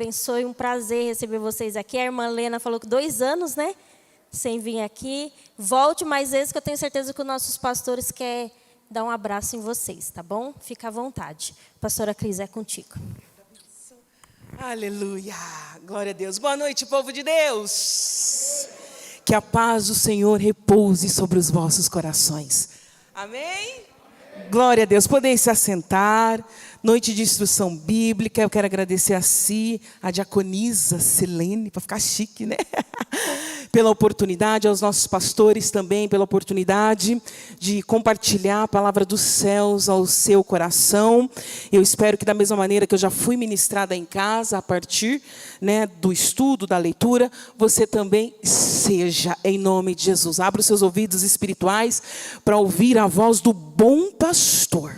Abençoe, um prazer receber vocês aqui. A irmã Lena falou que 2 anos, né? Sem vir aqui. Volte mais vezes, que eu tenho certeza que os nossos pastores querem dar um abraço em vocês, tá bom? Fica à vontade. Pastora Cris, é contigo. Aleluia, glória a Deus. Boa noite, povo de Deus. Que a paz do Senhor repouse sobre os vossos corações. Amém? Glória a Deus. Podem se assentar. Noite de instrução bíblica. Eu quero agradecer a si, a diaconisa Selene, para ficar chique, né? Pela oportunidade, aos nossos pastores também, pela oportunidade de compartilhar a palavra dos céus ao seu coração. Eu espero que da mesma maneira que eu já fui ministrada em casa, a partir, né, do estudo, da leitura, você também seja, em nome de Jesus. Abra os seus ouvidos espirituais para ouvir a voz do bom pastor.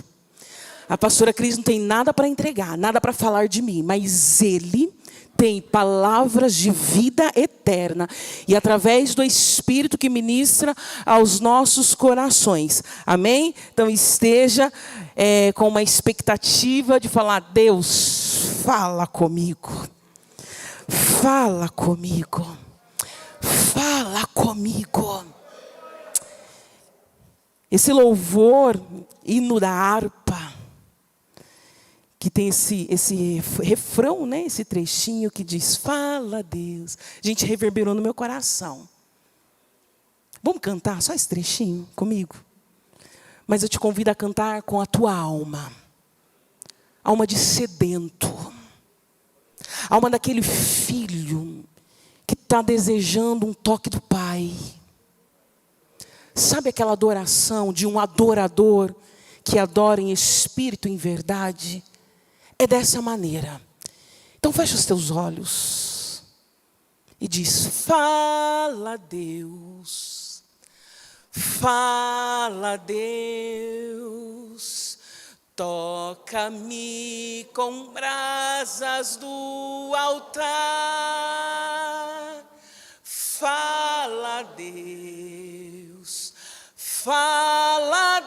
A pastora Cris não tem nada para entregar, nada para falar de mim, mas ele tem palavras de vida eterna. E através do Espírito que ministra aos nossos corações. Amém? Então esteja com uma expectativa de falar: Deus, fala comigo. Fala comigo. Fala comigo. Esse louvor, hino da harpa, que tem esse refrão, né? Esse trechinho que diz: fala, Deus. Gente, reverberou no meu coração. Vamos cantar só esse trechinho comigo? Mas eu te convido a cantar com a tua alma. Alma de sedento. Alma daquele filho que está desejando um toque do Pai. Sabe aquela adoração de um adorador que adora em espírito e em verdade? É dessa maneira. Então fecha os teus olhos e diz: fala, Deus, fala, Deus, toca-me com brasas do altar. Fala, Deus, fala,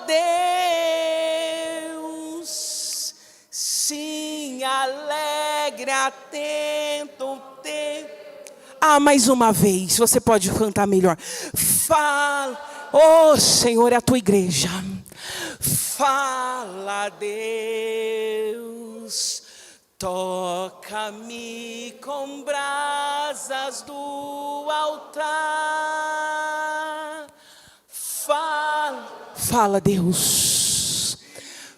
Deus, sim, alegre, atento, mais uma vez, você pode cantar melhor. Fala, oh Senhor, é a tua igreja. Fala, Deus, toca-me com brasas do altar. Fala, Deus.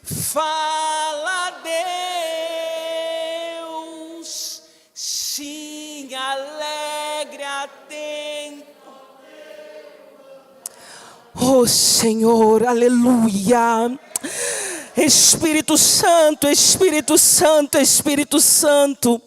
Fala, Deus. Sim, alegre, atento. Oh Senhor, aleluia. Espírito Santo, Espírito Santo, Espírito Santo,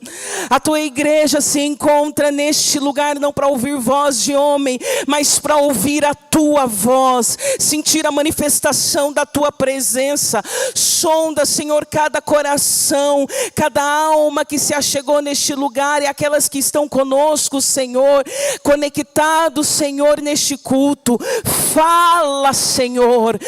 a tua igreja se encontra neste lugar não para ouvir voz de homem, mas para ouvir a tua voz, sentir a manifestação da tua presença. Sonda, Senhor, cada coração, cada alma que se achegou neste lugar e aquelas que estão conosco, Senhor, conectados, Senhor, neste culto. Fala, Senhor,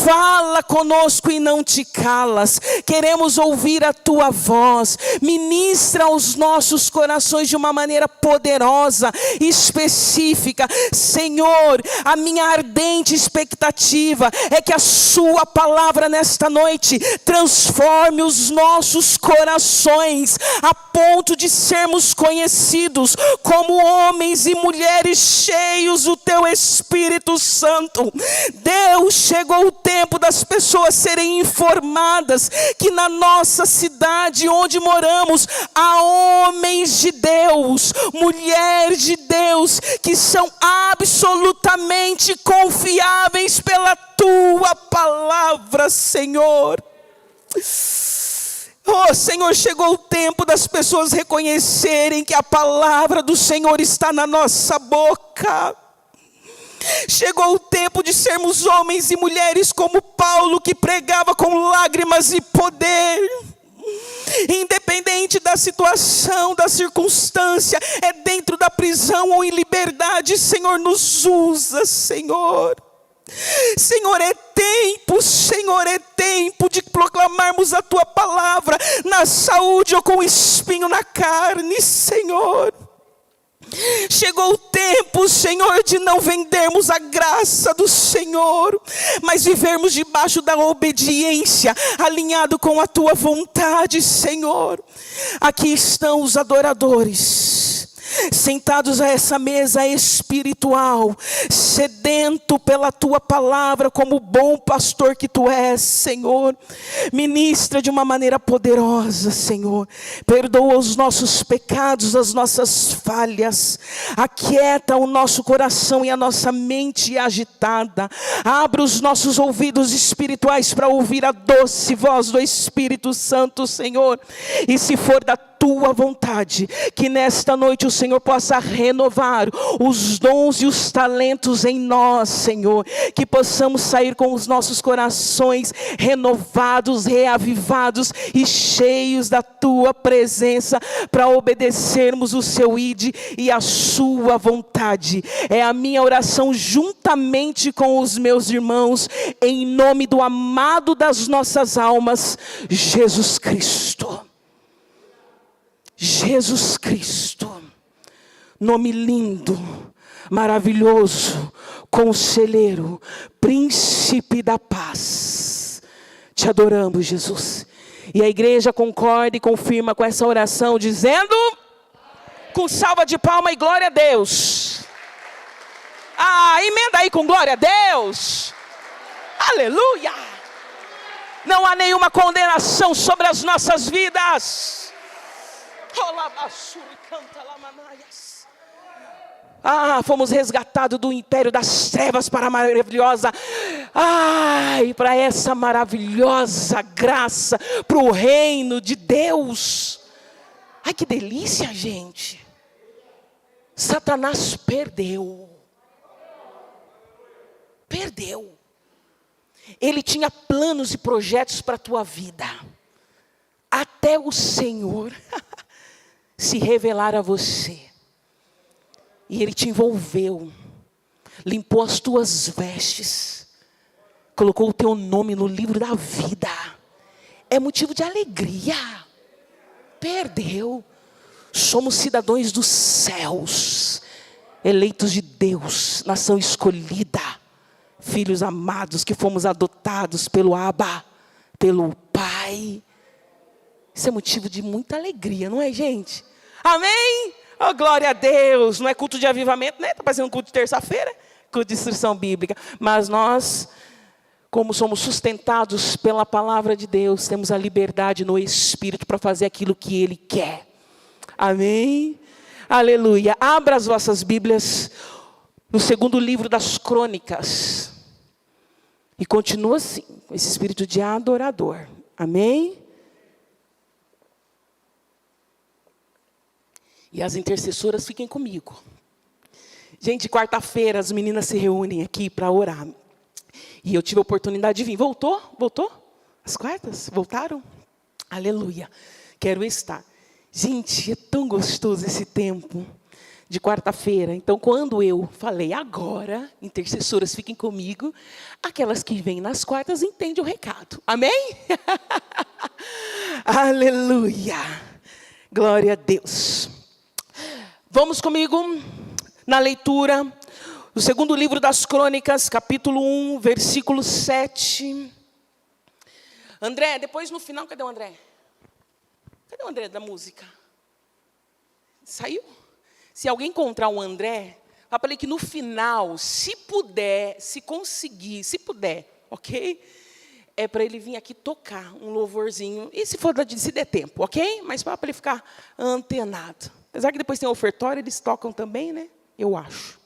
fala conosco e não te calas. Queremos ouvir a tua voz. Ministra aos nossos corações de uma maneira poderosa, específica. Senhor, a minha ardente expectativa é que a sua palavra nesta noite transforme os nossos corações a ponto de sermos conhecidos como homens e mulheres cheios do teu Espírito Santo. Deus, chegou o tempo das pessoas serem informadas que na nossa cidade onde moramos há homens de Deus, mulheres de Deus que são absolutamente confiáveis pela tua palavra, Senhor. Oh Senhor, chegou o tempo das pessoas reconhecerem que a palavra do Senhor está na nossa boca. Chegou o tempo de sermos homens e mulheres como Paulo, que pregava com lágrimas e poder. Independente da situação, da circunstância, é dentro da prisão ou em liberdade, Senhor, nos usa, Senhor. Senhor, é tempo de proclamarmos a tua palavra na saúde ou com espinho na carne, Senhor. Chegou o tempo, Senhor, de não vendermos a graça do Senhor, mas vivermos debaixo da obediência, alinhado com a tua vontade, Senhor. Aqui estão os adoradores, sentados a essa mesa espiritual, sedento pela tua palavra, como bom pastor que tu és, Senhor. Ministra de uma maneira poderosa, Senhor. Perdoa os nossos pecados, as nossas falhas. Aquieta o nosso coração e a nossa mente agitada. Abra os nossos ouvidos espirituais para ouvir a doce voz do Espírito Santo, Senhor. E se for da tua vontade, que nesta noite o Senhor possa renovar os dons e os talentos em nós, Senhor. Que possamos sair com os nossos corações renovados, reavivados e cheios da tua presença, para obedecermos o seu ide e a sua vontade. É a minha oração juntamente com os meus irmãos, em nome do amado das nossas almas, Jesus Cristo. Jesus Cristo, nome lindo, maravilhoso, conselheiro, príncipe da paz. Te adoramos, Jesus. E a igreja concorda e confirma com essa oração, dizendo, com salva de palma e glória a Deus. Emenda aí com glória a Deus. Aleluia. Não há nenhuma condenação sobre as nossas vidas. Fomos resgatados do império das trevas para a maravilhosa, para essa maravilhosa graça, para o reino de Deus. Que delícia, gente. Satanás perdeu. Ele tinha planos e projetos para a tua vida, até o Senhor se revelar a você. E Ele te envolveu, limpou as tuas vestes, colocou o teu nome no livro da vida. É motivo de alegria. Perdeu. Somos cidadãos dos céus, eleitos de Deus, nação escolhida, filhos amados que fomos adotados pelo Abba, pelo Pai. Isso é motivo de muita alegria, não é, gente? Amém? Oh, glória a Deus. Não é culto de avivamento, né? Está parecendo um culto de terça-feira, culto de instrução bíblica. Mas nós, como somos sustentados pela palavra de Deus, temos a liberdade no Espírito para fazer aquilo que Ele quer. Amém? Aleluia. Abra as vossas Bíblias no segundo livro das Crônicas. E continua assim, com esse espírito de adorador. Amém? E as intercessoras fiquem comigo. Gente, quarta-feira as meninas se reúnem aqui para orar. E eu tive a oportunidade de vir. Voltou? As quartas? Voltaram? Aleluia. Quero estar. Gente, é tão gostoso esse tempo de quarta-feira. Então, quando eu falei agora, intercessoras fiquem comigo, aquelas que vêm nas quartas entendem o recado. Amém? Aleluia. Glória a Deus. Vamos comigo na leitura do segundo livro das Crônicas, capítulo 1, versículo 7. André, depois no final, cadê o André? Cadê o André da música? Saiu? Se alguém encontrar o André, fala para ele que no final, se puder, se conseguir, se puder, ok? É para ele vir aqui tocar um louvorzinho, e se der tempo, ok? Mas para ele ficar antenado. Apesar que depois tem o ofertório, eles tocam também, né? Eu acho.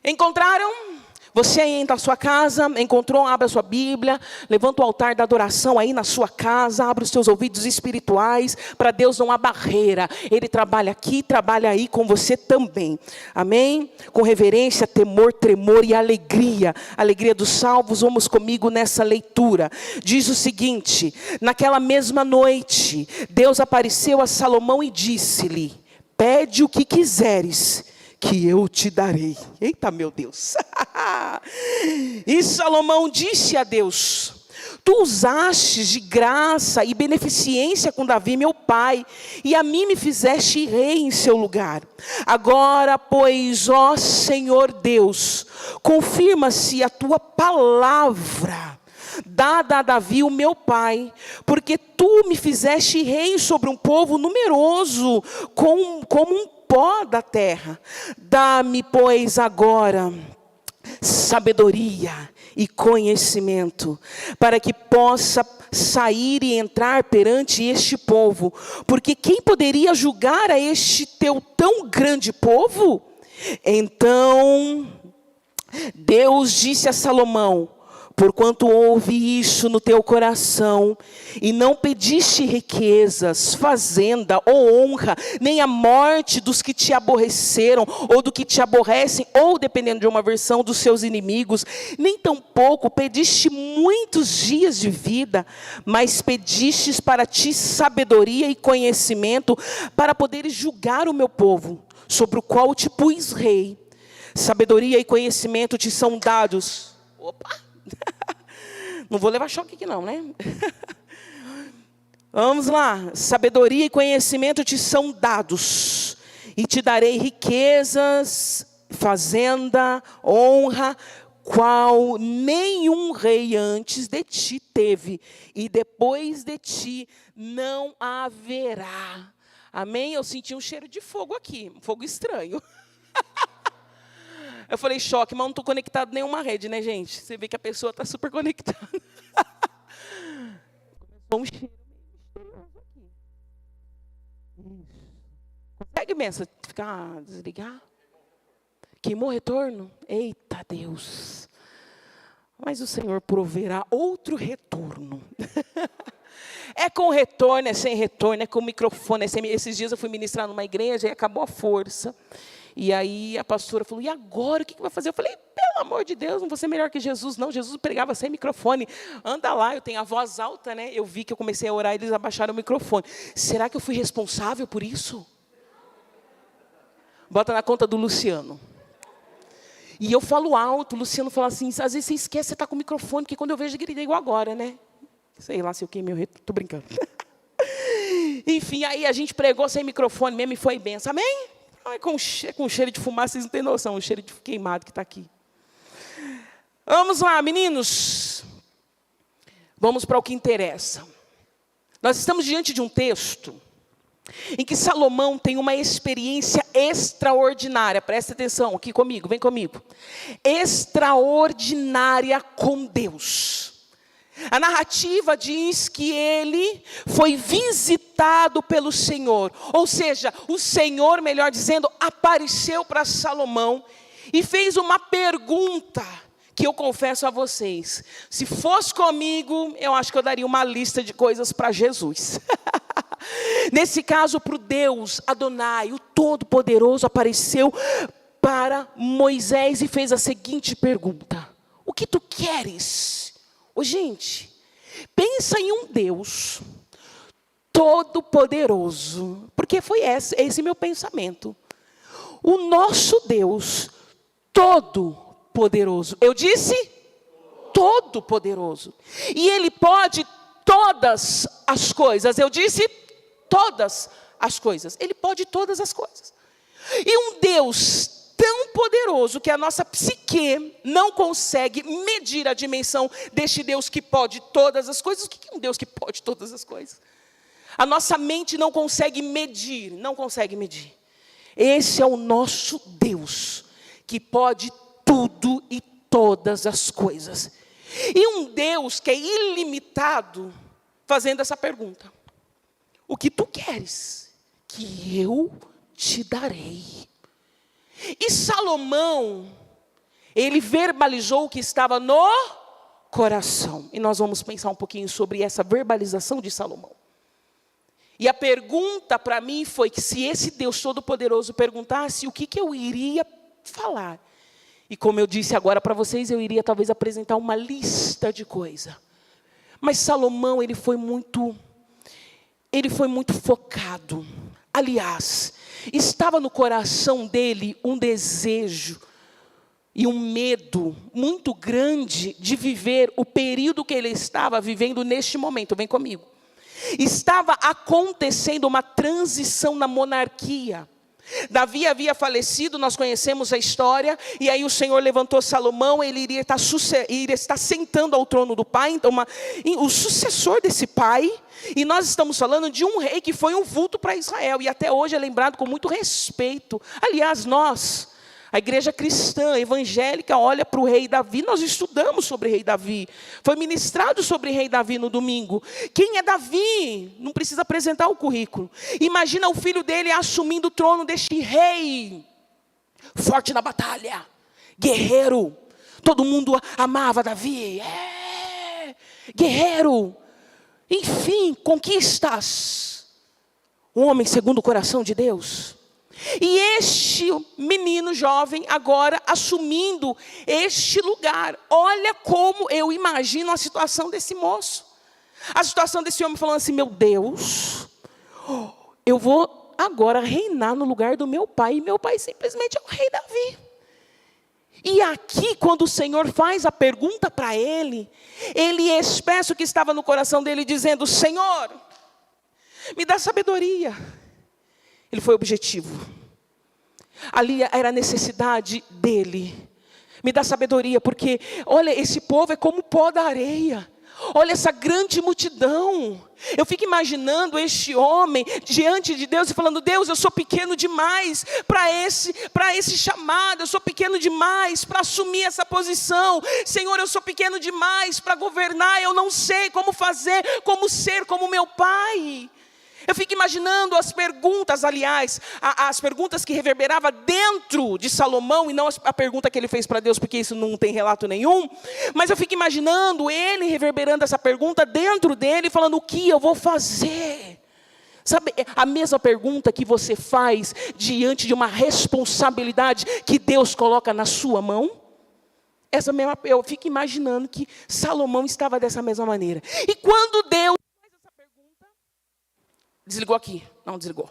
Encontraram? Você aí na sua casa, encontrou? Abra a sua Bíblia, levanta o altar da adoração aí na sua casa, abre os seus ouvidos espirituais. Para Deus não há barreira. Ele trabalha aqui, trabalha aí com você também. Amém? Com reverência, temor, tremor e alegria. Alegria dos salvos, vamos comigo nessa leitura. Diz o seguinte: naquela mesma noite, Deus apareceu a Salomão e disse-lhe: pede o que quiseres, que eu te darei. Eita, meu Deus. E Salomão disse a Deus: Tu usastes de graça e beneficência com Davi, meu pai, e a mim me fizeste rei em seu lugar. Agora, pois, ó Senhor Deus, confirma-se a tua palavra dada a Davi, o meu pai, porque tu me fizeste rei sobre um povo numeroso, como um pó da terra. Dá-me, pois, agora sabedoria e conhecimento, para que possa sair e entrar perante este povo, porque quem poderia julgar a este teu tão grande povo? Então Deus disse a Salomão: porquanto houve isso no teu coração, e não pediste riquezas, fazenda ou honra, nem a morte dos que te aborreceram, ou do que te aborrecem, ou, dependendo de uma versão, dos seus inimigos, nem tampouco pediste muitos dias de vida, mas pedistes para ti sabedoria e conhecimento, para poderes julgar o meu povo, sobre o qual te pus rei. Sabedoria e conhecimento te são dados. Opa! Não vou levar choque aqui não, né? Vamos lá. Sabedoria e conhecimento te são dados, e te darei riquezas, fazenda, honra, qual nenhum rei antes de ti teve, e depois de ti não haverá. Amém? Eu senti um cheiro de fogo aqui, um fogo estranho. Eu falei, choque, mas não estou conectado em nenhuma rede, né, gente? Você vê que a pessoa está super conectada. Começou um cheiro misterioso aqui. Consegue, Benção, desligar? Queimou o retorno? Eita Deus. Mas o Senhor proverá outro retorno. É com retorno, é sem retorno, é com microfone. Esses dias eu fui ministrar numa igreja e acabou a força. E aí a pastora falou, e agora, o que vai fazer? Eu falei, pelo amor de Deus, não vou ser melhor que Jesus, não. Jesus pregava sem microfone. Anda lá, eu tenho a voz alta, né? Eu vi que eu comecei a orar e eles abaixaram o microfone. Será que eu fui responsável por isso? Bota na conta do Luciano. E eu falo alto, o Luciano fala assim, às vezes você esquece, você está com o microfone, porque quando eu vejo, gritei igual agora, né? Sei lá se eu queimei o retorno, estou brincando. Enfim, aí a gente pregou sem microfone mesmo e foi benção, amém? É com cheiro de fumaça, vocês não têm noção, o cheiro de queimado que está aqui. Vamos lá, meninos. Vamos para o que interessa. Nós estamos diante de um texto em que Salomão tem uma experiência extraordinária. Presta atenção aqui comigo, vem comigo. Extraordinária com Deus. A narrativa diz que ele foi visitado pelo Senhor. Ou seja, o Senhor, melhor dizendo, apareceu para Salomão e fez uma pergunta que eu confesso a vocês. Se fosse comigo, eu acho que eu daria uma lista de coisas para Jesus. Nesse caso, para o Deus Adonai, o Todo-Poderoso, apareceu para Moisés e fez a seguinte pergunta: o que tu queres? Ô, gente, pensa em um Deus todo-poderoso, porque foi esse meu pensamento. O nosso Deus todo-poderoso. Eu disse todo-poderoso. E Ele pode todas as coisas. Eu disse todas as coisas. Ele pode todas as coisas. E um Deus tão poderoso que a nossa psique não consegue medir a dimensão deste Deus que pode todas as coisas. O que é um Deus que pode todas as coisas? A nossa mente não consegue medir, não consegue medir. Esse é o nosso Deus, que pode tudo e todas as coisas. E um Deus que é ilimitado, fazendo essa pergunta: o que tu queres, que eu te darei. E Salomão, ele verbalizou o que estava no coração. E nós vamos pensar um pouquinho sobre essa verbalização de Salomão. E a pergunta para mim foi que se esse Deus Todo-Poderoso perguntasse, o que eu iria falar? E como eu disse agora para vocês, eu iria talvez apresentar uma lista de coisas. Mas Salomão, ele foi muito focado. Aliás, estava no coração dele um desejo e um medo muito grande de viver o período que ele estava vivendo neste momento. Vem comigo. Estava acontecendo uma transição na monarquia. Davi havia falecido, nós conhecemos a história, e aí o Senhor levantou Salomão, ele iria estar sentando ao trono do pai, então o sucessor desse pai, e nós estamos falando de um rei que foi um vulto para Israel, e até hoje é lembrado com muito respeito. Aliás, nós, a igreja cristã, evangélica, olha para o rei Davi, nós estudamos sobre o rei Davi, foi ministrado sobre o rei Davi no domingo. Quem é Davi? Não precisa apresentar o currículo. Imagina o filho dele assumindo o trono deste rei, forte na batalha, guerreiro, todo mundo amava Davi, guerreiro, enfim, conquistas, um homem segundo o coração de Deus. E este menino jovem agora assumindo este lugar. Olha como eu imagino a situação desse moço. A situação desse homem falando assim: meu Deus, eu vou agora reinar no lugar do meu pai. E meu pai simplesmente é o rei Davi. E aqui, quando o Senhor faz a pergunta para ele, ele expressa o que estava no coração dele, dizendo: Senhor, me dá sabedoria. Ele foi objetivo. Ali era a necessidade dele. Me dá sabedoria, porque olha, esse povo é como pó da areia. Olha essa grande multidão. Eu fico imaginando este homem diante de Deus e falando: Deus, eu sou pequeno demais para esse chamado. Eu sou pequeno demais para assumir essa posição. Senhor, eu sou pequeno demais para governar. Eu não sei como fazer, como ser como meu pai. Eu fico imaginando as perguntas, aliás, as perguntas que reverberavam dentro de Salomão, e não a pergunta que ele fez para Deus, porque isso não tem relato nenhum. Mas eu fico imaginando ele reverberando essa pergunta dentro dele, falando: o que eu vou fazer? Sabe, a mesma pergunta que você faz diante de uma responsabilidade que Deus coloca na sua mão? Essa mesma, eu fico imaginando que Salomão estava dessa mesma maneira. E quando Deus faz essa pergunta, desligou aqui, não desligou.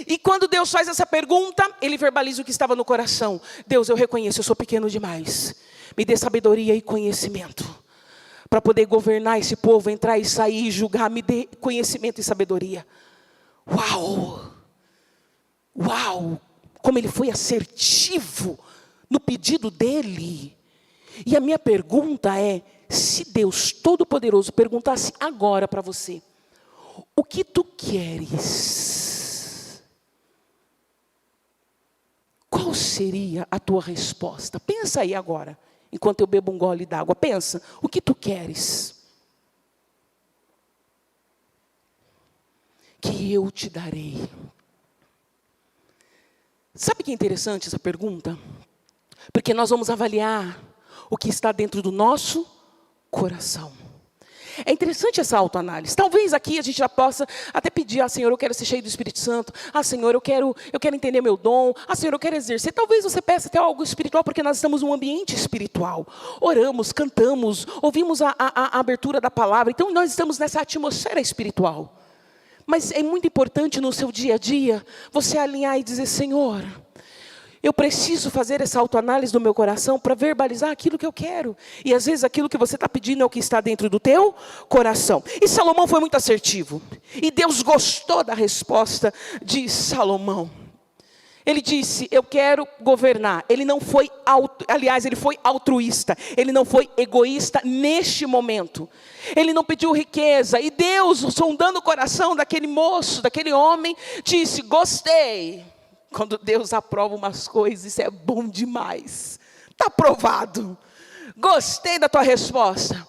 E quando Deus faz essa pergunta, ele verbaliza o que estava no coração. Deus, eu reconheço, eu sou pequeno demais. Me dê sabedoria e conhecimento para poder governar esse povo, entrar e sair e julgar. Me dê conhecimento e sabedoria. Uau! Uau! Como ele foi assertivo no pedido dele. E a minha pergunta é: se Deus Todo-Poderoso perguntasse agora para você: o que tu queres? Qual seria a tua resposta? Pensa aí agora, enquanto eu bebo um gole d'água. Pensa, o que tu queres? Que eu te darei. Sabe que é interessante essa pergunta? Porque nós vamos avaliar o que está dentro do nosso coração. É interessante essa autoanálise. Talvez aqui a gente já possa até pedir: Senhor, eu quero ser cheio do Espírito Santo. Senhor, eu quero entender meu dom. Senhor, eu quero exercer. Talvez você peça até algo espiritual, porque nós estamos num ambiente espiritual. Oramos, cantamos, ouvimos a abertura da palavra. Então nós estamos nessa atmosfera espiritual. Mas é muito importante no seu dia a dia você alinhar e dizer: Senhor, eu preciso fazer essa autoanálise do meu coração para verbalizar aquilo que eu quero. E às vezes aquilo que você está pedindo é o que está dentro do teu coração. E Salomão foi muito assertivo. E Deus gostou da resposta de Salomão. Ele disse: eu quero governar. Ele não foi, ele foi altruísta. Ele não foi egoísta neste momento. Ele não pediu riqueza. E Deus, sondando o coração daquele moço, daquele homem, disse: gostei. Quando Deus aprova umas coisas, isso é bom demais. Está aprovado. Gostei da tua resposta.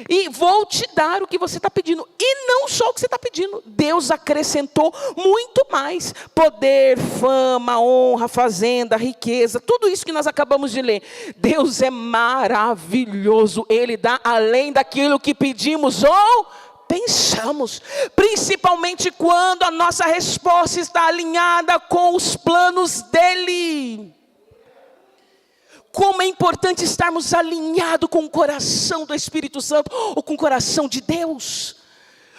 E vou te dar o que você está pedindo. E não só o que você está pedindo. Deus acrescentou muito mais. Poder, fama, honra, fazenda, riqueza. Tudo isso que nós acabamos de ler. Deus é maravilhoso. Ele dá além daquilo que pedimos ou pensamos, principalmente quando a nossa resposta está alinhada com os planos dele. Como é importante estarmos alinhados com o coração do Espírito Santo, ou com o coração de Deus.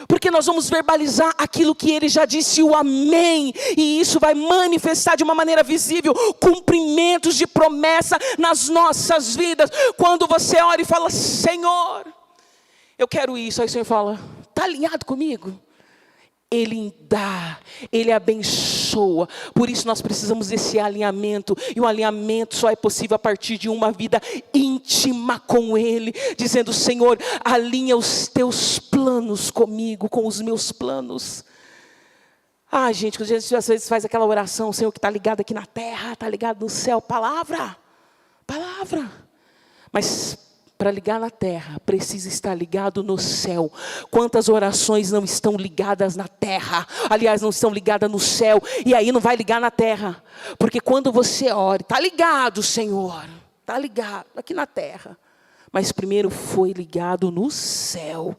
Porque nós vamos verbalizar aquilo que Ele já disse, o amém. E isso vai manifestar de uma maneira visível cumprimentos de promessa nas nossas vidas. Quando você ora e fala, Senhor, eu quero isso. Aí o Senhor fala, está alinhado comigo? Ele dá, Ele abençoa. Por isso nós precisamos desse alinhamento. E o alinhamento só é possível a partir de uma vida íntima com Ele. Dizendo, Senhor, alinha os teus planos comigo, com os meus planos. Ah, gente, quando a gente às vezes faz aquela oração, Senhor, que está ligado aqui na terra, está ligado no céu. Palavra. Mas para ligar na terra, precisa estar ligado no céu. Quantas orações não estão ligadas na terra? Aliás, não estão ligadas no céu. E aí não vai ligar na terra. Porque quando você ora, está ligado, Senhor. Está ligado aqui na terra. Mas primeiro foi ligado no céu.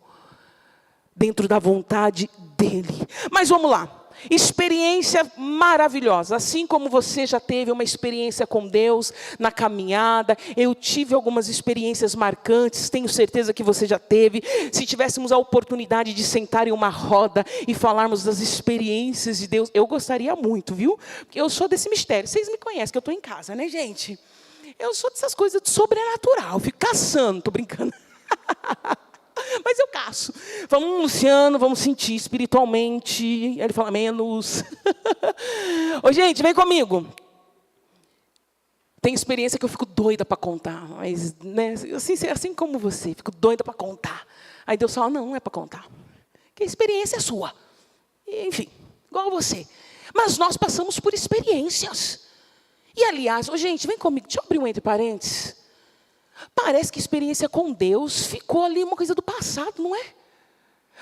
Dentro da vontade dEle. Mas vamos lá. Experiência maravilhosa, assim como você já teve uma experiência com Deus na caminhada, eu tive algumas experiências marcantes, tenho certeza que você já teve. Se tivéssemos a oportunidade de sentar em uma roda e falarmos das experiências de Deus, eu gostaria muito, viu? Porque eu sou desse mistério, vocês me conhecem, que eu estou em casa, né, gente? Eu sou dessas coisas de sobrenatural, fico caçando, estou brincando. Mas eu caço. Vamos, Luciano, vamos sentir espiritualmente. Ele fala menos. Ô, gente, vem comigo. Tem experiência que eu fico doida para contar. Mas, né, assim como você, fico doida para contar. Aí Deus fala, não é para contar. Que a experiência é sua. Enfim, igual você. Mas nós passamos por experiências. E, aliás, ô, gente, vem comigo. Deixa eu abrir um entre parênteses. Parece que a experiência com Deus ficou ali uma coisa do passado, não é?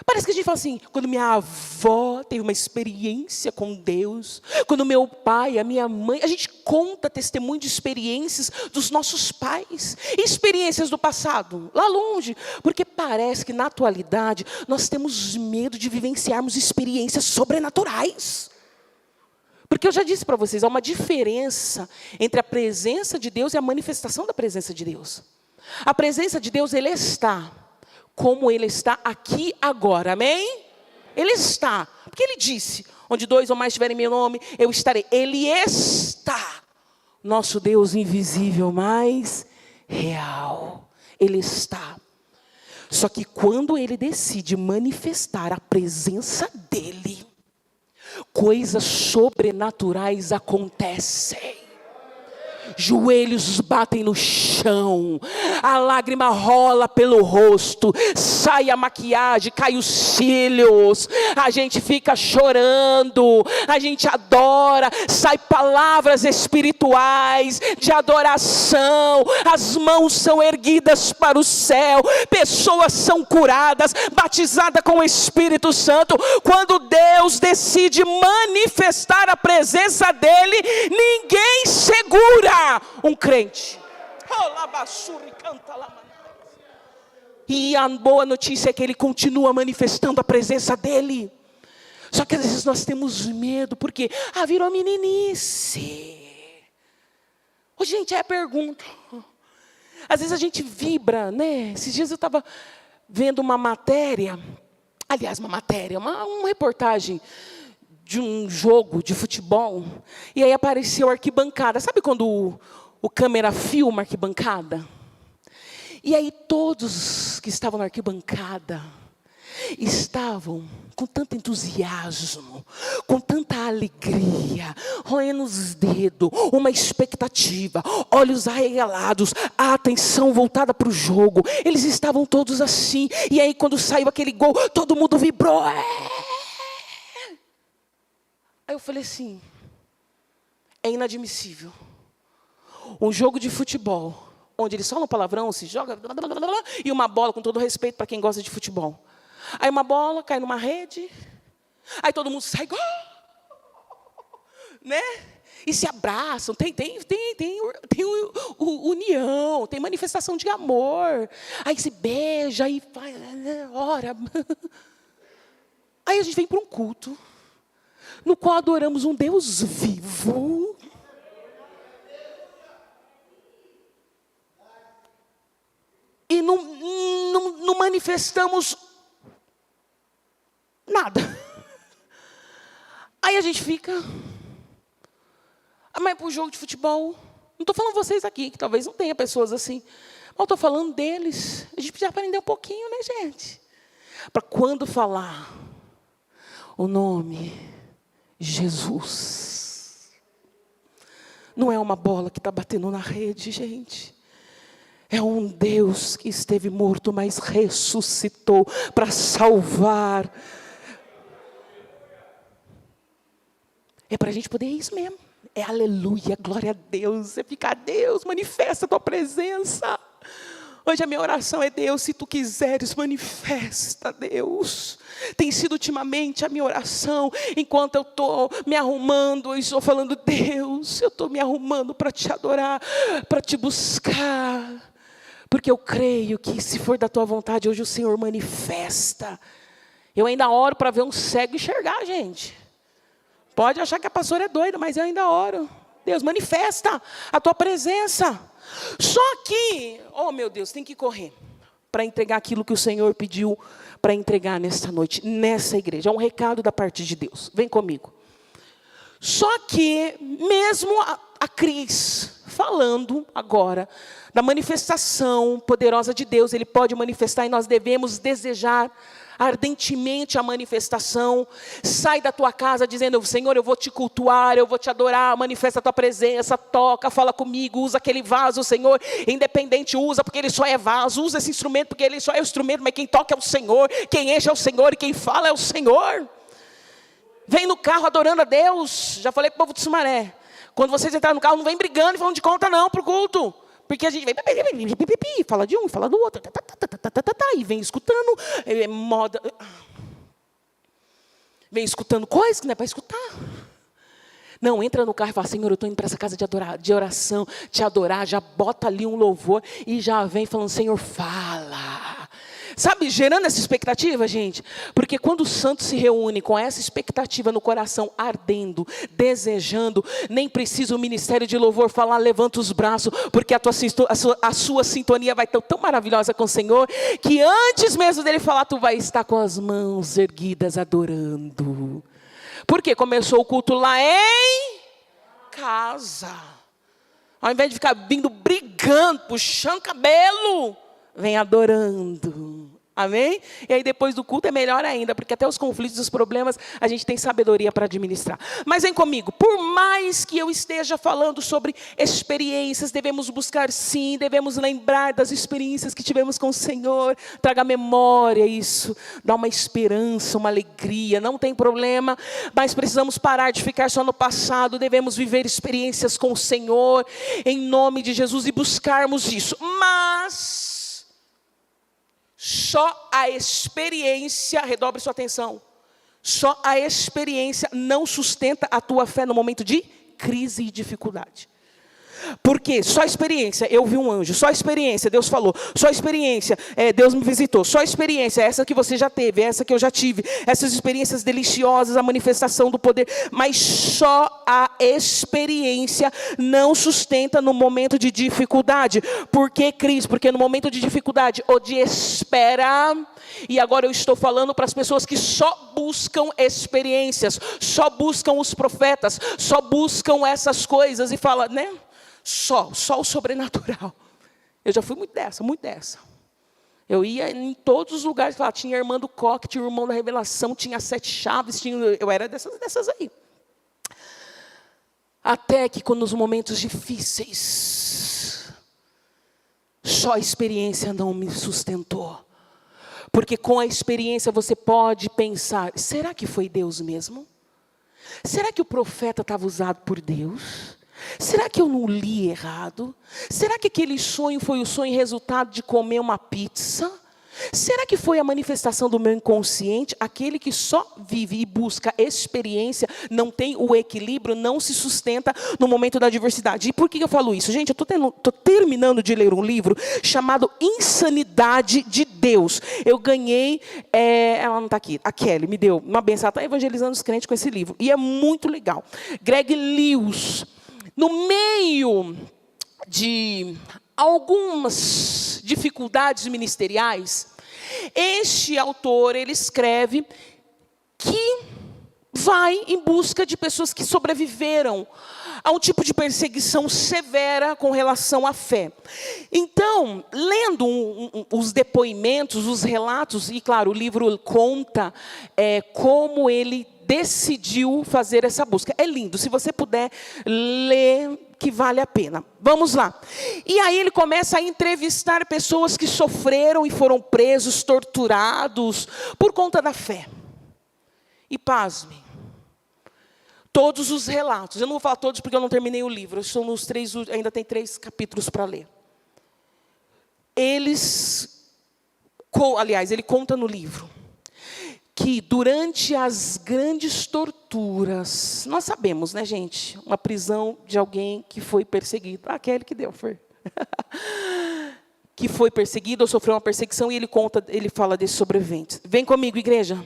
Parece que a gente fala assim, quando minha avó teve uma experiência com Deus, quando meu pai, a minha mãe, a gente conta testemunho de experiências dos nossos pais, experiências do passado, lá longe, porque parece que na atualidade nós temos medo de vivenciarmos experiências sobrenaturais. Porque eu já disse para vocês, há uma diferença entre a presença de Deus e a manifestação da presença de Deus. A presença de Deus, Ele está como Ele está aqui agora, amém? Ele está, porque Ele disse, onde 2 ou mais estiverem em meu nome, eu estarei. Ele está, nosso Deus invisível, mas real. Ele está. Só que quando Ele decide manifestar a presença dEle, coisas sobrenaturais acontecem. Joelhos batem no chão, a lágrima rola pelo rosto, sai a maquiagem, cai os cílios, a gente fica chorando, a gente adora, sai palavras espirituais de adoração, as mãos são erguidas para o céu, pessoas são curadas, batizadas com o Espírito Santo. Quando Deus decide manifestar a presença dEle, ninguém segura um crente. E a boa notícia é que Ele continua manifestando a presença dEle. Só que às vezes nós temos medo, porque virou meninice. Ô, gente, é a pergunta. Às vezes a gente vibra, né? Esses dias eu estava vendo uma matéria, uma reportagem de um jogo de futebol, e aí apareceu a arquibancada. Sabe quando o câmera filma a arquibancada? E aí todos que estavam na arquibancada estavam com tanto entusiasmo, com tanta alegria, roendo os dedos, uma expectativa, olhos arregalados, a atenção voltada para o jogo. Eles estavam todos assim, e aí quando saiu aquele gol, todo mundo vibrou. Aí eu falei assim, é inadmissível. Um jogo de futebol, onde eles falam palavrão, se joga, e uma bola, com todo respeito para quem gosta de futebol. Aí uma bola cai numa rede, aí todo mundo sai, né? E se abraçam, tem união, tem manifestação de amor. Aí se beija, aí faz, ora. Aí a gente vem para um culto, no qual adoramos um Deus vivo. E não manifestamos Nada. Aí a gente fica... Mas para o jogo de futebol... Não estou falando vocês aqui, que talvez não tenha pessoas assim. Mas eu estou falando deles. A gente precisa aprender um pouquinho, né, gente? Para quando falar o nome Jesus. Não é uma bola que está batendo na rede, gente. É um Deus que esteve morto, mas ressuscitou para salvar. É para a gente poder isso mesmo. É aleluia, glória a Deus. É ficar, Deus, manifesta a tua presença. Hoje a minha oração é, Deus, se tu quiseres, manifesta, Deus. Tem sido ultimamente a minha oração, enquanto eu estou me arrumando, eu estou falando, Deus, eu estou me arrumando para te adorar, para te buscar. Porque eu creio que se for da tua vontade, hoje o Senhor manifesta. Eu ainda oro para ver um cego enxergar, gente. Pode achar que a pastora é doida, mas eu ainda oro. Deus, manifesta a tua presença. Só que, oh meu Deus, tem que correr para entregar aquilo que o Senhor pediu para entregar nesta noite, nessa igreja. É um recado da parte de Deus. Vem comigo. Só que, mesmo a Cris falando agora da manifestação poderosa de Deus, Ele pode manifestar e nós devemos desejar ardentemente a manifestação. Sai da tua casa dizendo, Senhor, eu vou te cultuar, eu vou te adorar, manifesta a tua presença, toca, fala comigo, usa aquele vaso, Senhor, independente, usa porque ele só é vaso, usa esse instrumento porque ele só é o instrumento, mas quem toca é o Senhor, quem enche é o Senhor e quem fala é o Senhor. Vem no carro adorando a Deus. Já falei para o povo de Sumaré, quando vocês entrarem no carro, não vem brigando e falando de conta não para o culto. Porque a gente vem, fala de um, fala do outro, e vem escutando, moda, vem escutando coisas que não é para escutar. Não, entra no carro e fala, Senhor, eu estou indo para essa casa de oração, te adorar, já bota ali um louvor e já vem falando, Senhor, fala. Sabe, gerando essa expectativa, gente? Porque quando o santo se reúne com essa expectativa no coração, ardendo, desejando, nem precisa o ministério de louvor falar, levanta os braços, porque a sua sintonia vai estar tão maravilhosa com o Senhor, que antes mesmo dele falar, tu vai estar com as mãos erguidas, adorando. Porque começou o culto lá em casa. Ao invés de ficar vindo brigando, puxando cabelo, vem adorando. Amém? E aí depois do culto é melhor ainda, porque até os conflitos, os problemas, a gente tem sabedoria para administrar. Mas vem comigo, por mais que eu esteja falando sobre experiências, devemos buscar sim, devemos lembrar das experiências que tivemos com o Senhor, traga à memória isso, dá uma esperança, uma alegria, não tem problema, mas precisamos parar de ficar só no passado, devemos viver experiências com o Senhor, em nome de Jesus, e buscarmos isso. Mas só a experiência, redobre sua atenção, só a experiência não sustenta a tua fé no momento de crise e dificuldade. Porque só a experiência, eu vi um anjo, só a experiência, Deus falou, só a experiência, Deus me visitou, só a experiência, essa que você já teve, essa que eu já tive, essas experiências deliciosas, a manifestação do poder, mas só a experiência não sustenta no momento de dificuldade. Por que, Cris? Porque no momento de dificuldade ou de espera, e agora eu estou falando para as pessoas que só buscam experiências, só buscam os profetas, só buscam essas coisas e falam, né? Só o sobrenatural. Eu já fui muito dessa. Eu ia em todos os lugares, falava, tinha a irmã do coque, tinha o irmão da revelação, tinha 7 chaves, eu era dessas aí. Até que quando nos momentos difíceis, só a experiência não me sustentou. Porque com a experiência você pode pensar, será que foi Deus mesmo? Será que o profeta estava usado por Deus? Será que eu não li errado? Será que aquele sonho foi o sonho resultado de comer uma pizza? Será que foi a manifestação do meu inconsciente? Aquele que só vive e busca experiência, não tem o equilíbrio, não se sustenta no momento da adversidade. E por que eu falo isso? Gente, eu estou terminando de ler um livro chamado Insanidade de Deus. Eu ganhei, ela não está aqui, a Kelly me deu uma benção, ela está evangelizando os crentes com esse livro. E é muito legal. Greg Lewis, no meio de algumas dificuldades ministeriais, este autor, ele escreve que vai em busca de pessoas que sobreviveram a um tipo de perseguição severa com relação à fé. Então, lendo os depoimentos, os relatos, e claro, o livro conta como ele decidiu fazer essa busca. É lindo, se você puder ler, que vale a pena. Vamos lá. E aí ele começa a entrevistar pessoas que sofreram e foram presos, torturados, por conta da fé. E pasme, todos os relatos, eu não vou falar todos porque eu não terminei o livro, estou nos 3, ainda tem 3 capítulos para ler. Ele conta no livro que durante as grandes torturas, nós sabemos, né, gente, uma prisão de alguém que foi perseguido, aquele que deu, foi, que foi perseguido ou sofreu uma perseguição, e ele fala desses sobreviventes. Vem comigo, igreja.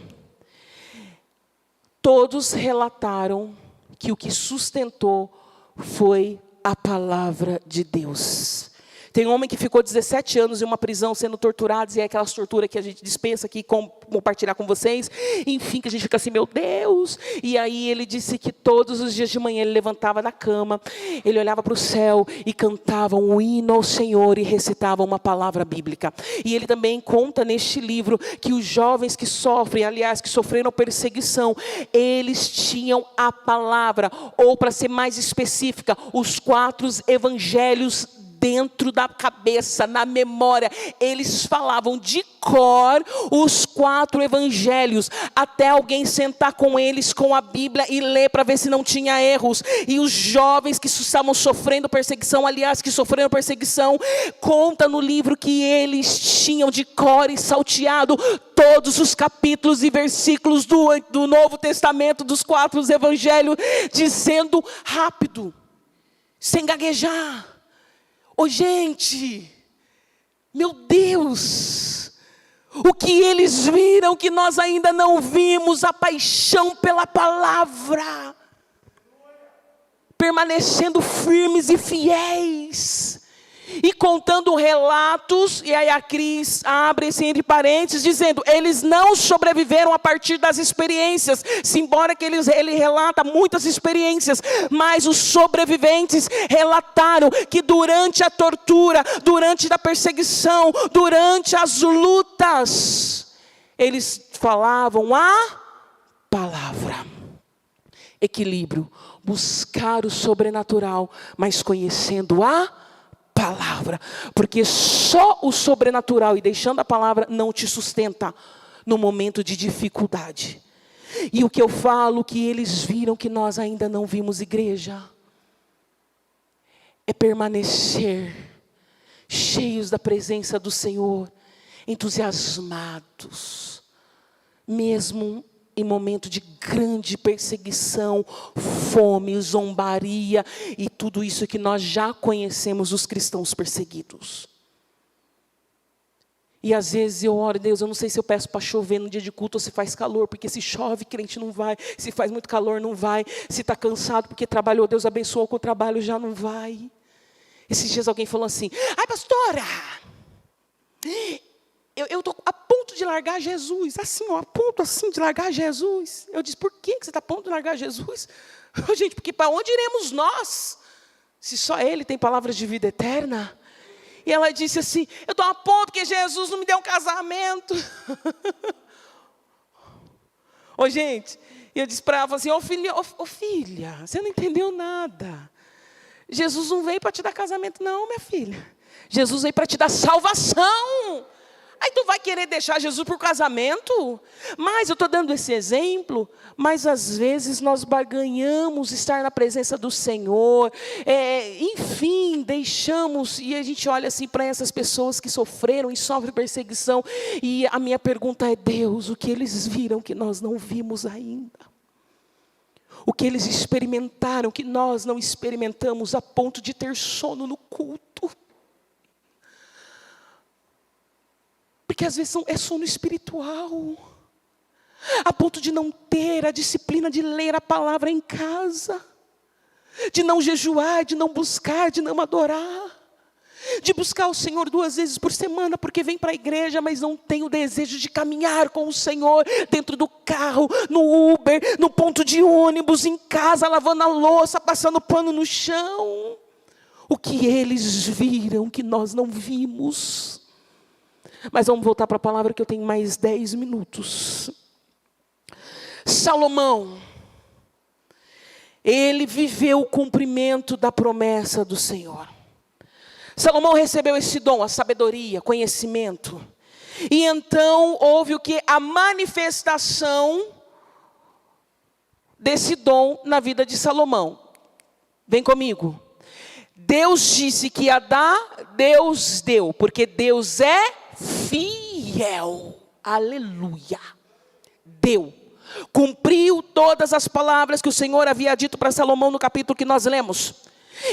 Todos relataram que o que sustentou foi a palavra de Deus. Tem um homem que ficou 17 anos em uma prisão sendo torturado, e é aquelas torturas que a gente dispensa aqui, compartilhar com vocês. Enfim, que a gente fica assim, meu Deus. E aí ele disse que todos os dias de manhã ele levantava da cama, ele olhava para o céu e cantava um hino ao Senhor e recitava uma palavra bíblica. E ele também conta neste livro que os jovens que sofrem, aliás, que sofreram perseguição, eles tinham a palavra, ou para ser mais específica, os 4 evangelhos dentro da cabeça, na memória. Eles falavam de cor os 4 evangelhos, até alguém sentar com eles com a Bíblia e ler para ver se não tinha erros. E os jovens que estavam sofrendo perseguição, aliás, que sofreram perseguição, conta no livro que eles tinham de cor e salteado todos os capítulos e versículos do Novo Testamento, dos 4 evangelhos, dizendo rápido, sem gaguejar. Ô, gente, meu Deus, o que eles viram que nós ainda não vimos, a paixão pela palavra, permanecendo firmes e fiéis, e contando relatos. E aí a Cris abre esse entre parênteses, dizendo, eles não sobreviveram a partir das experiências, embora que ele relata muitas experiências, mas os sobreviventes relataram que durante a tortura, durante a perseguição, durante as lutas, eles falavam a palavra. Equilíbrio, buscar o sobrenatural, mas conhecendo a palavra, porque só o sobrenatural e deixando a palavra não te sustenta no momento de dificuldade. E o que eu falo que eles viram que nós ainda não vimos, igreja, é permanecer cheios da presença do Senhor, entusiasmados, mesmo em momento de grande perseguição, fome, zombaria e tudo isso que nós já conhecemos dos cristãos perseguidos. E às vezes eu oro, Deus, eu não sei se eu peço para chover no dia de culto ou se faz calor, porque se chove, crente não vai, se faz muito calor não vai, se está cansado porque trabalhou, Deus abençoou com o trabalho, já não vai. Esses dias alguém falou assim, ai pastora, eu estou a ponto de largar Jesus, assim, ó, a ponto assim de largar Jesus. Eu disse, por que você está a ponto de largar Jesus? Gente, porque para onde iremos nós, se só Ele tem palavras de vida eterna? E ela disse assim, eu estou a ponto porque Jesus não me deu um casamento. Ô gente, e eu disse para ela assim, filha, você não entendeu nada. Jesus não veio para te dar casamento não, minha filha. Jesus veio para te dar salvação. Aí tu vai querer deixar Jesus por casamento? Mas eu estou dando esse exemplo, mas às vezes nós barganhamos estar na presença do Senhor, enfim, deixamos, e a gente olha assim para essas pessoas que sofreram e sofrem perseguição, e a minha pergunta é, Deus, o que eles viram que nós não vimos ainda? O que eles experimentaram que nós não experimentamos a ponto de ter sono no culto? Porque às vezes é sono espiritual, a ponto de não ter a disciplina de ler a palavra em casa, de não jejuar, de não buscar, de não adorar. de buscar o Senhor 2 vezes por semana, porque vem para a igreja, mas não tem o desejo de caminhar com o Senhor, dentro do carro, no Uber, no ponto de ônibus, em casa, lavando a louça, passando pano no chão. O que eles viram que nós não vimos. Mas vamos voltar para a palavra, que eu tenho mais 10 minutos. Salomão, ele viveu o cumprimento da promessa do Senhor. Salomão recebeu esse dom, a sabedoria, conhecimento. E então houve o que? A manifestação desse dom na vida de Salomão. Vem comigo. Deus disse que ia dar, Deus deu, porque Deus é fiel. Aleluia. Deu. Cumpriu todas as palavras que o Senhor havia dito para Salomão no capítulo que nós lemos.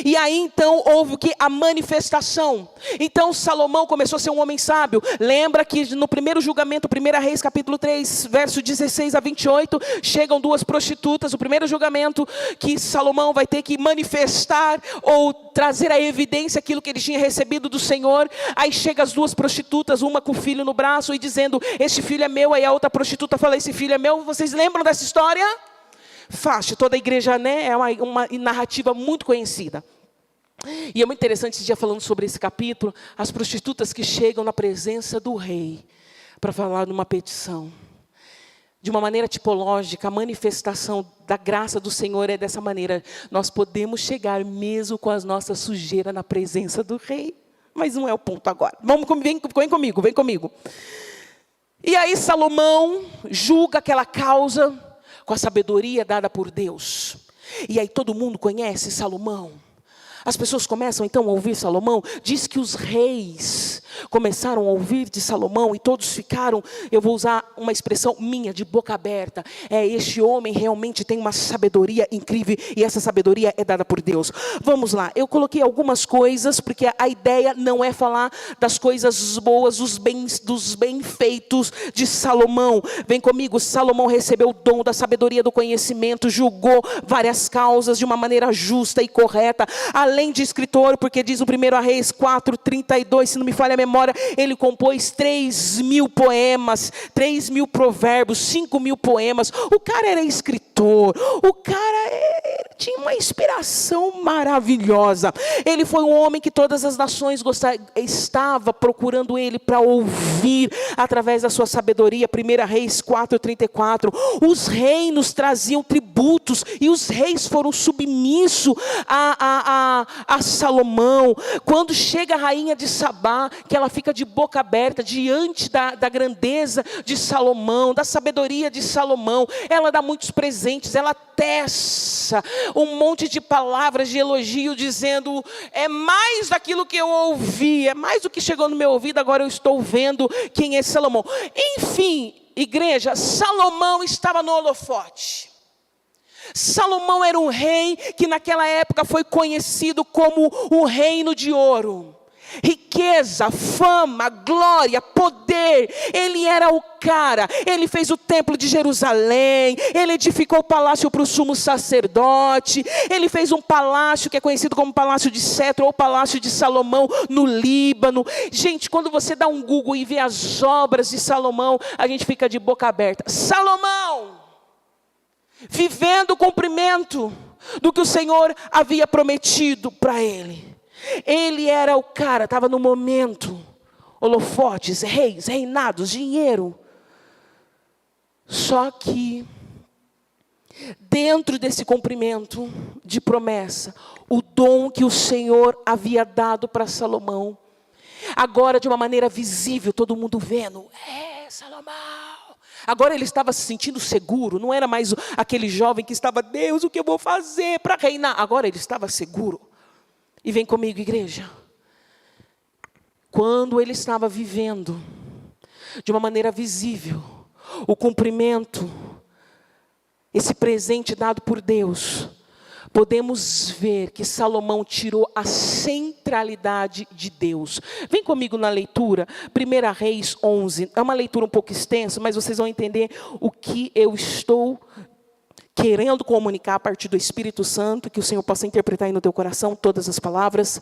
E aí então houve o que? A manifestação. Então Salomão começou a ser um homem sábio. Lembra que no primeiro julgamento, 1 Reis capítulo 3, verso 16 a 28, chegam 2 prostitutas. O primeiro julgamento que Salomão vai ter que manifestar ou trazer à evidência aquilo que ele tinha recebido do Senhor. Aí chega as 2 prostitutas, uma com o filho no braço e dizendo: este filho é meu. Aí a outra prostituta fala: esse filho é meu. Vocês lembram dessa história? Fácil, toda a igreja, né, é uma narrativa muito conhecida. E é muito interessante esse dia falando sobre esse capítulo, as prostitutas que chegam na presença do rei para falar numa petição. De uma maneira tipológica, a manifestação da graça do Senhor é dessa maneira. Nós podemos chegar mesmo com as nossas sujeiras na presença do rei. Mas não é o ponto agora. Vem comigo. E aí Salomão julga aquela causa com a sabedoria dada por Deus. E aí todo mundo conhece Salomão. As pessoas começam então a ouvir Salomão. Diz que os reis começaram a ouvir de Salomão e todos ficaram, eu vou usar uma expressão minha, de boca aberta. Este homem realmente tem uma sabedoria incrível e essa sabedoria é dada por Deus. Vamos lá, eu coloquei algumas coisas, porque a ideia não é falar das coisas boas, dos bem feitos de Salomão. Vem comigo, Salomão recebeu o dom da sabedoria, do conhecimento, julgou várias causas de uma maneira justa e correta. Além de escritor, porque diz no 1 Reis 4:32, se não me falha a memória, ele compôs 3.000 poemas, 3.000 provérbios, 5.000 poemas. O cara era escritor, o cara tinha uma inspiração maravilhosa. Ele foi um homem que todas as nações estava procurando ele para ouvir através da sua sabedoria. 1 Reis 4:34, os reinos traziam tributos e os reis foram submissos a Salomão. Quando chega a rainha de Sabá, que ela fica de boca aberta diante da grandeza de Salomão, da sabedoria de Salomão, ela dá muitos presentes, ela tece um monte de palavras de elogio, dizendo: é mais daquilo que eu ouvi, é mais do que chegou no meu ouvido, agora eu estou vendo quem é Salomão. Enfim, igreja, Salomão estava no holofote. Salomão era um rei que naquela época foi conhecido como o reino de ouro. Riqueza, fama, glória, poder. Ele era o cara. Ele fez o templo de Jerusalém. Ele edificou o palácio para o sumo sacerdote. Ele fez um palácio que é conhecido como Palácio de Cetro ou Palácio de Salomão no Líbano. Gente, quando você dá um Google e vê as obras de Salomão, a gente fica de boca aberta. Salomão, vivendo o cumprimento do que o Senhor havia prometido para ele. Ele era o cara, estava no momento, holofotes, reis, reinados, dinheiro. Só que, dentro desse cumprimento de promessa, o dom que o Senhor havia dado para Salomão, agora de uma maneira visível, todo mundo vendo, Salomão. Agora ele estava se sentindo seguro, não era mais aquele jovem que estava: Deus, o que eu vou fazer para reinar? Agora ele estava seguro. E vem comigo, igreja. Quando ele estava vivendo de uma maneira visível o cumprimento, esse presente dado por Deus, podemos ver que Salomão tirou a centralidade de Deus. Vem comigo na leitura, 1 Reis 11. É uma leitura um pouco extensa, mas vocês vão entender o que eu estou querendo comunicar a partir do Espírito Santo, que o Senhor possa interpretar aí no teu coração todas as palavras.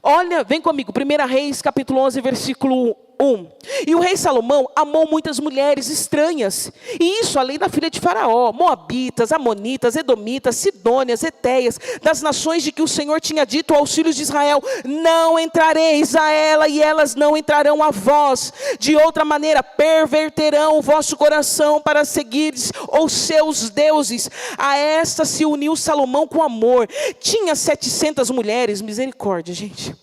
Olha, vem comigo, 1 Reis, capítulo 11, versículo 1. E o rei Salomão amou muitas mulheres estranhas, e isso além da filha de Faraó, moabitas, amonitas, edomitas, sidônias, etéias, das nações de que o Senhor tinha dito aos filhos de Israel: não entrareis a ela, e elas não entrarão a vós. De outra maneira, perverterão o vosso coração para seguir os seus deuses. A esta se uniu Salomão com amor. Tinha 700 mulheres, misericórdia, gente.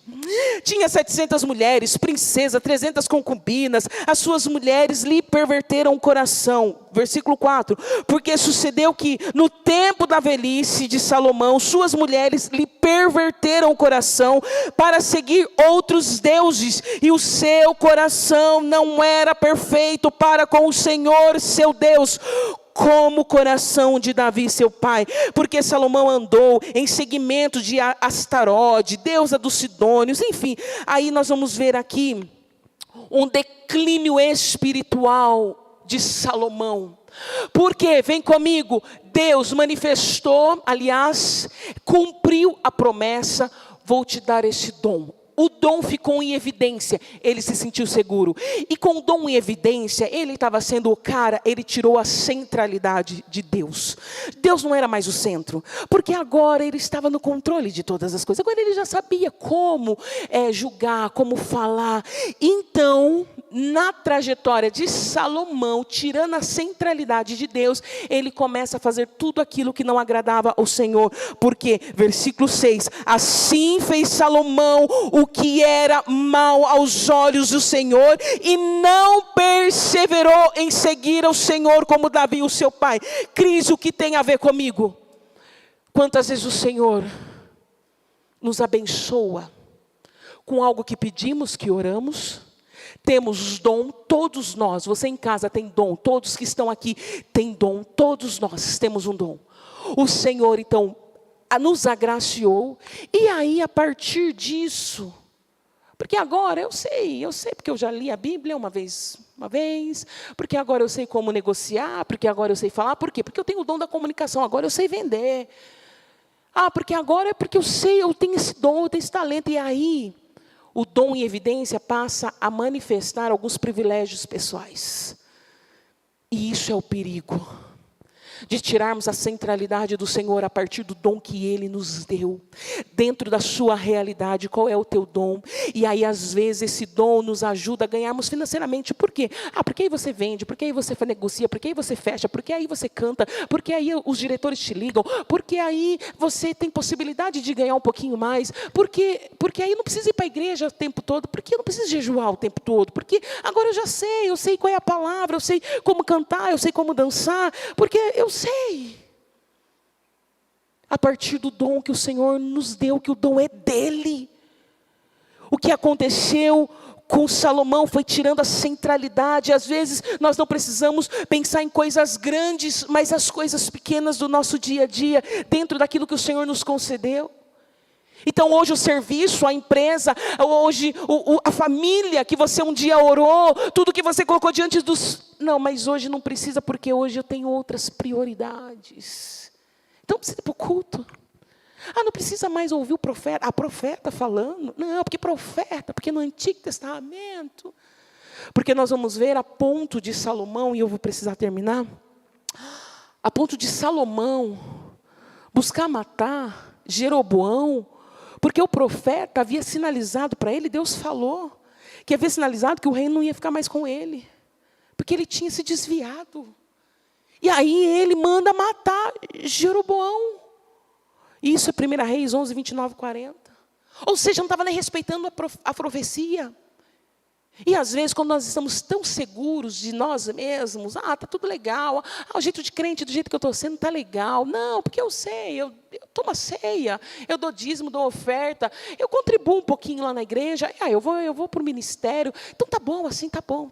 Tinha 700 mulheres, princesas, 300 concubinas. As suas mulheres lhe perverteram o coração. Versículo 4. Porque sucedeu que no tempo da velhice de Salomão, suas mulheres lhe perverteram o coração para seguir outros deuses, e o seu coração não era perfeito para com o Senhor seu Deus, como o coração de Davi seu pai. Porque Salomão andou em seguimento de Astarode, deusa dos sidônios. Enfim, aí nós vamos ver aqui um declínio espiritual de Salomão. Porque, vem comigo, Deus manifestou, aliás, cumpriu a promessa: vou te dar esse dom. O dom ficou em evidência, ele se sentiu seguro. E com o dom em evidência, ele estava sendo o cara, ele tirou a centralidade de Deus. Deus não era mais o centro, porque agora ele estava no controle de todas as coisas. Agora ele já sabia como julgar, como falar. Então, na trajetória de Salomão, tirando a centralidade de Deus, ele começa a fazer tudo aquilo que não agradava ao Senhor. Porque, versículo 6, assim fez Salomão o que era mal aos olhos do Senhor, e não perseverou em seguir ao Senhor como Davi, o seu pai. Cris, o que tem a ver comigo? Quantas vezes o Senhor nos abençoa com algo que pedimos, que oramos? Temos dom, todos nós. Você em casa tem dom, todos que estão aqui têm dom, todos nós temos um dom. O Senhor então nos agraciou, e aí a partir disso, porque agora eu sei porque eu já li a Bíblia uma vez, porque agora eu sei como negociar, porque agora eu sei falar. Por quê? Porque eu tenho o dom da comunicação, agora eu sei vender. Porque agora é porque eu tenho esse dom, eu tenho esse talento. E aí, o dom em evidência passa a manifestar alguns privilégios pessoais. E isso é o perigo de tirarmos a centralidade do Senhor a partir do dom que Ele nos deu, dentro da sua realidade. Qual é o teu dom? E aí às vezes esse dom nos ajuda a ganharmos financeiramente. Por quê? Porque aí você vende, porque aí você negocia, porque aí você fecha, porque aí você canta, porque aí os diretores te ligam, porque aí você tem possibilidade de ganhar um pouquinho mais, porque aí não precisa ir para a igreja o tempo todo, porque eu não preciso jejuar o tempo todo, porque agora eu sei qual é a palavra, eu sei como cantar, eu sei como dançar, porque eu sei. A partir do dom que o Senhor nos deu, que o dom é dele. O que aconteceu com Salomão foi tirando a centralidade. Às vezes nós não precisamos pensar em coisas grandes, mas as coisas pequenas do nosso dia a dia, dentro daquilo que o Senhor nos concedeu. Então hoje o serviço, a empresa, hoje a família que você um dia orou, tudo que você colocou diante dos... Não, mas hoje não precisa, porque hoje eu tenho outras prioridades. Então precisa ir para o culto. Não precisa mais ouvir a profeta falando. Não, porque no Antigo Testamento. Porque nós vamos ver a ponto de Salomão, e eu vou precisar terminar, a ponto de Salomão buscar matar Jeroboão, porque o profeta havia sinalizado para ele, Deus falou, que havia sinalizado que o reino não ia ficar mais com ele, porque ele tinha se desviado. E aí ele manda matar Jeroboão. Isso é 1 Reis 11, 29, 40. Ou seja, não estava nem respeitando a profecia. E às vezes, quando nós estamos tão seguros de nós mesmos, está tudo legal, o jeito de crente, do jeito que eu estou sendo, está legal. Não, porque eu sei, eu tomo a ceia, eu dou dízimo, dou oferta, eu contribuo um pouquinho lá na igreja, eu vou para o ministério. Então tá bom, assim, tá bom.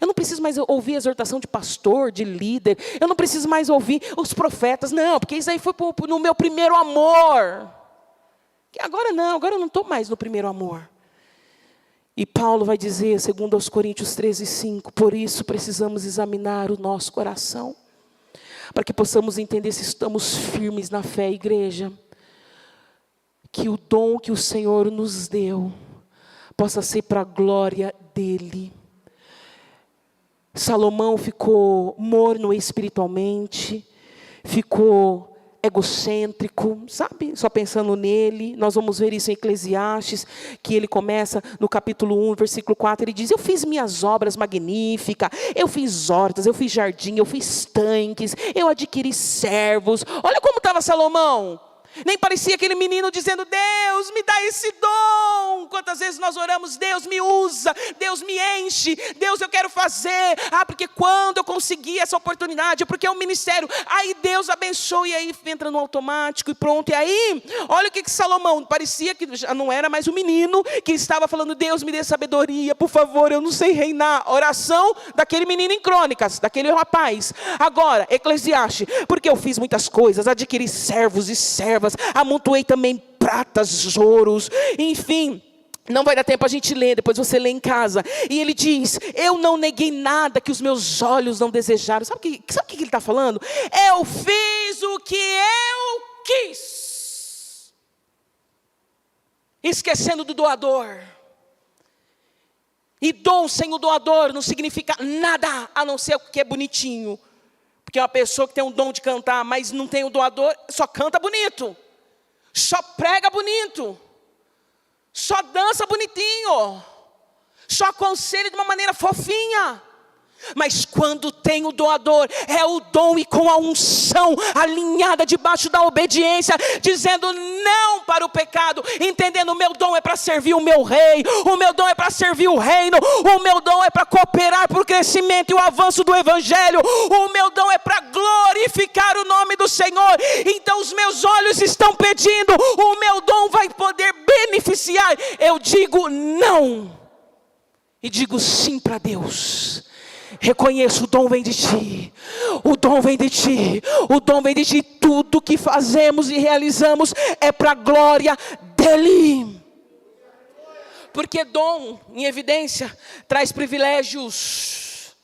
Eu não preciso mais ouvir a exortação de pastor, de líder, eu não preciso mais ouvir os profetas, não, porque isso aí foi no meu primeiro amor. Agora eu não estou mais no primeiro amor. E Paulo vai dizer, segundo aos Coríntios 13, 5, por isso precisamos examinar o nosso coração, para que possamos entender se estamos firmes na fé, igreja. Que o dom que o Senhor nos deu possa ser para a glória dEle. Salomão ficou morno espiritualmente, ficou egocêntrico, sabe? Só pensando nele. Nós vamos ver isso em Eclesiastes, que ele começa no capítulo 1, versículo 4, ele diz: eu fiz minhas obras magníficas, eu fiz hortas, eu fiz jardim, eu fiz tanques, eu adquiri servos. Olha como estava Salomão. Nem parecia aquele menino dizendo: Deus, me dá esse dom. Quantas vezes nós oramos: Deus me usa, Deus me enche, Deus eu quero fazer. Porque quando eu conseguir essa oportunidade, porque é um ministério, aí Deus abençoa, e aí entra no automático e pronto. E aí, olha o que Salomão, parecia que já não era mais o menino que estava falando: Deus me dê sabedoria, por favor, eu não sei reinar. Oração daquele menino em Crônicas, daquele rapaz. Agora, Eclesiastes: porque eu fiz muitas coisas, adquiri servos e servas, amontoei também pratas, ouros, enfim. Não vai dar tempo a gente ler, depois você lê em casa. E ele diz: eu não neguei nada que os meus olhos não desejaram. Sabe o que ele está falando? Eu fiz o que eu quis, esquecendo do doador. E dom sem o doador não significa nada, a não ser o que é bonitinho. Porque uma pessoa que tem um dom de cantar, mas não tem o doador, só canta bonito, só prega bonito, só dança bonitinho, só aconselha de uma maneira fofinha. Mas quando tem o doador, é o dom e com a unção alinhada debaixo da obediência, dizendo não para o pecado, entendendo: o meu dom é para servir o meu rei, o meu dom é para servir o reino, o meu dom é para cooperar para o crescimento e o avanço do evangelho, o meu dom é para glorificar o nome do Senhor. Então os meus olhos estão pedindo, o meu dom vai poder beneficiar. Eu digo não e digo sim para Deus. Reconheço: o dom vem de ti, o dom vem de ti, o dom vem de ti. Tudo que fazemos e realizamos é para a glória dEle. Porque dom em evidência traz privilégios.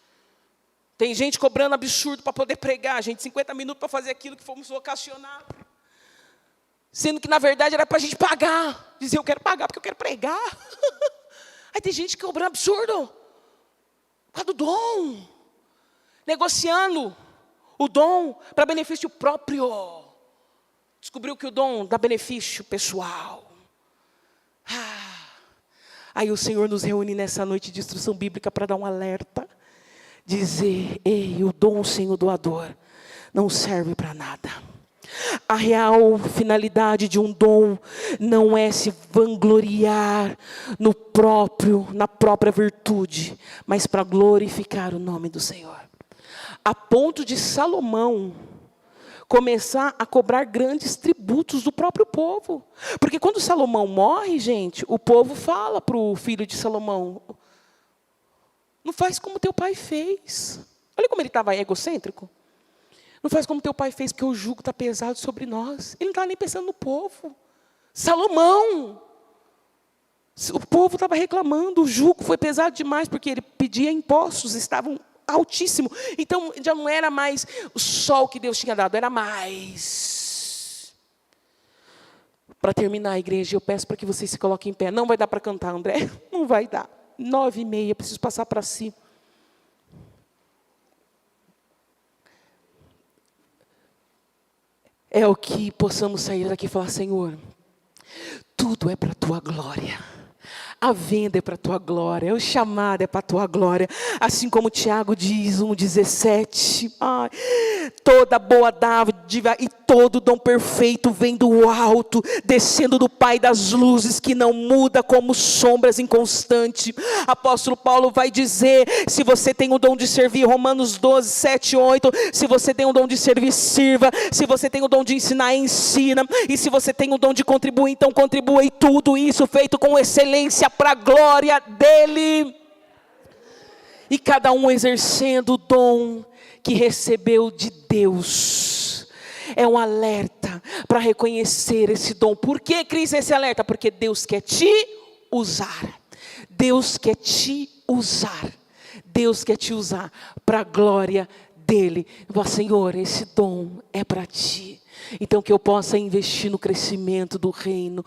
Tem gente cobrando absurdo para poder pregar, gente, 50 minutos para fazer aquilo que fomos vocacionados. Sendo que na verdade era para a gente pagar. Dizer: eu quero pagar porque eu quero pregar. Aí tem gente cobrando absurdo por causa do dom, negociando o dom para benefício próprio. Descobriu que o dom dá benefício pessoal. Aí o Senhor nos reúne nessa noite de instrução bíblica para dar um alerta. Dizer: ei, o dom sem o doador não serve para nada. A real finalidade de um dom não é se vangloriar na própria virtude, mas para glorificar o nome do Senhor. A ponto de Salomão começar a cobrar grandes tributos do próprio povo. Porque quando Salomão morre, gente, o povo fala para o filho de Salomão: não faz como teu pai fez. Olha como ele estava egocêntrico. Não faz como teu pai fez, porque o jugo está pesado sobre nós. Ele não estava nem pensando no povo. Salomão, o povo estava reclamando, o jugo foi pesado demais, porque ele pedia impostos, estavam altíssimos. Então já não era mais só o que Deus tinha dado, era mais. Para terminar, a igreja, eu peço para que vocês se coloquem em pé. Não vai dar para cantar, André? Não vai dar. 9h30, preciso passar para si. É o que possamos sair daqui e falar: Senhor, tudo é para a tua glória. A venda é para a tua glória, o chamado é para a tua glória. Assim como Tiago diz, 1,17. Toda boa dádiva e todo dom perfeito vem do alto, descendo do Pai das luzes, que não muda como sombras inconstante. Apóstolo Paulo vai dizer: se você tem o dom de servir, Romanos 12, 7, 8. Se você tem o dom de servir, sirva. Se você tem o dom de ensinar, ensina. E se você tem o dom de contribuir, então contribua. E tudo isso feito com excelência para a glória dEle. E cada um exercendo o dom que recebeu de Deus. É um alerta para reconhecer esse dom. Por que, Cris, esse alerta? Porque Deus quer te usar. Deus quer te usar. Deus quer te usar para a glória dele. Senhor, esse dom é para ti. Então que eu possa investir no crescimento do reino.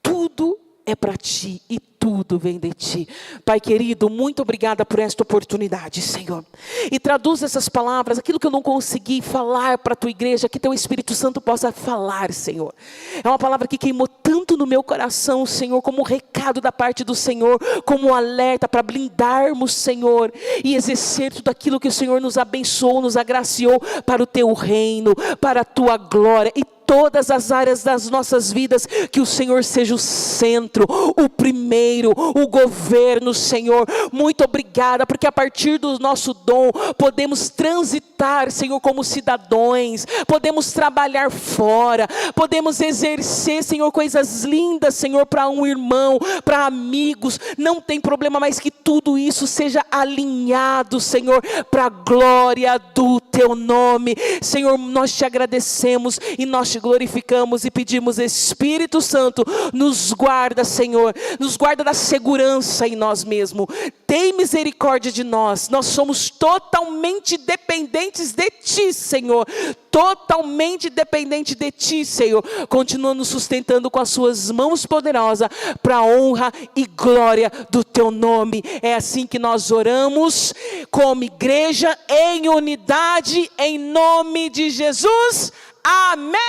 Tudo é para ti e tudo vem de ti. Pai querido, muito obrigada por esta oportunidade, Senhor. E traduz essas palavras, aquilo que eu não consegui falar para a tua igreja, que teu Espírito Santo possa falar, Senhor. É uma palavra que queimou tanto no meu coração, Senhor, como um recado da parte do Senhor, como um alerta para blindarmos, Senhor, e exercer tudo aquilo que o Senhor nos abençoou, nos agraciou para o teu reino, para a tua glória e todas as áreas das nossas vidas, que o Senhor seja o centro, o primeiro, o governo, Senhor. Muito obrigada, porque a partir do nosso dom, podemos transitar, Senhor, como cidadãos, podemos trabalhar fora, podemos exercer, Senhor, coisas lindas, Senhor, para um irmão, para amigos, não tem problema, mas que tudo isso seja alinhado, Senhor, para a glória do teu nome. Senhor, nós te agradecemos e nós te glorificamos e pedimos, Espírito Santo, nos guarda, Senhor, nos guarda da segurança em nós mesmos. Tem misericórdia de nós. Nós somos totalmente dependentes de ti, Senhor. Totalmente dependente de ti, Senhor. Continua nos sustentando com as suas mãos poderosas, para a honra e glória do teu nome. É assim que nós oramos, como igreja, em unidade, em nome de Jesus. Amém!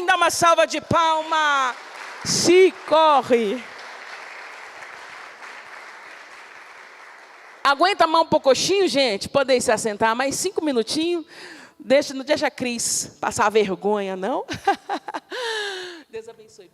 Dá uma salva de palma. Se corre. Aguenta mais um pouquinho, gente. Podem se assentar mais 5 minutinhos. Não deixa a Cris passar vergonha, não. Deus abençoe.